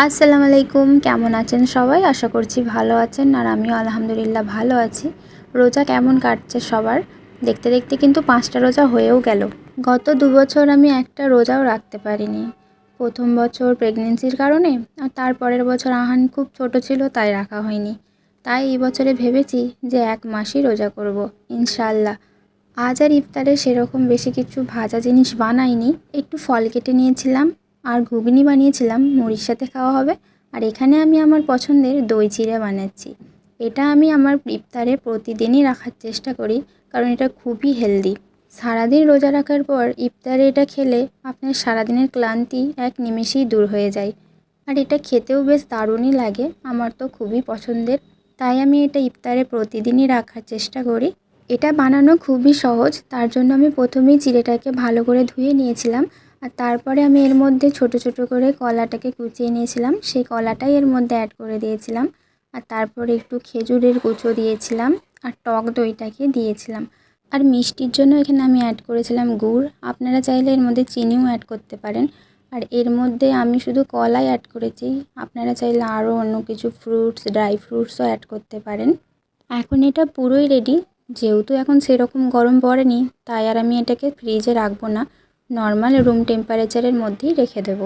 আসসালামু আলাইকুম, কেমন আছেন সবাই? আশা করছি ভালো আছেন আর আমিও আলহামদুলিল্লাহ ভালো আছি। রোজা কেমন কাটছে সবার? দেখতে দেখতে কিন্তু 5টা রোজা হয়েও গেল। গত 2 বছর আমি একটা রোজাও রাখতে পারিনি। প্রথম বছর প্রেগন্যান্সির কারণে আর তারপরের বছর আহান খুব ছোট ছিল তাই রাখা হয়নি। তাই এই বছরে ভেবেছি যে 1 মাসই রোজা করব ইনশাআল্লাহ। আজ আর ইফতারে সেরকম বেশি কিছু ভাজা জিনিস বানাইনি, একটু ফল কেটে নিয়েছিলাম আর ঘুগনি বানিয়েছিলাম, মুড়ির সাথে খাওয়া হবে। আর এখানে আমি আমার পছন্দের দই চিড়া বানাচ্ছি। এটা আমি আমার ইফতারে প্রতিদিনই রাখার চেষ্টা করি, কারণ এটা খুবই হেলদি। সারাদিন রোজা রাখার পর ইফতারে এটা খেলে আপনার সারাদিনের ক্লান্তি এক নিমেষেই দূর হয়ে যায়। আর এটা খেতেও বেশ দারুণই লাগে, আমার তো খুবই পছন্দের। তাই আমি এটা ইফতারে প্রতিদিনই রাখার চেষ্টা করি। এটা বানানো খুবই সহজ, তার জন্য আমি প্রথমেই চিড়েটাকে ভালো করে ধুয়ে নিয়েছিলাম। আর তারপরে আমি এর মধ্যে ছোট ছোট করে কলাটাকে কুচিয়ে নিয়েছিলাম, সেই কলাটাই এর মধ্যে অ্যাড করে দিয়েছিলাম। আর তারপরে একটু খেজুরের কুচো দিয়েছিলাম আর টক দইটাকে দিয়েছিলাম। আর মিষ্টির জন্য এখানে আমি অ্যাড করেছিলাম গুড়, আপনারা চাইলে এর মধ্যে চিনিও অ্যাড করতে পারেন। আর এর মধ্যে আমি শুধু কলাই অ্যাড করেছি, আপনারা চাইলে আরও অন্য কিছু ফ্রুটস, ড্রাই ফ্রুটসও অ্যাড করতে পারেন। এখন এটা পুরোই রেডি। যেহেতু এখন সেরকম গরম পড়েনি, তাই আর আমি এটাকে ফ্রিজে রাখবো না, নর্মাল রুম টেম্পারেচারের মধ্যেই রেখে দেবো।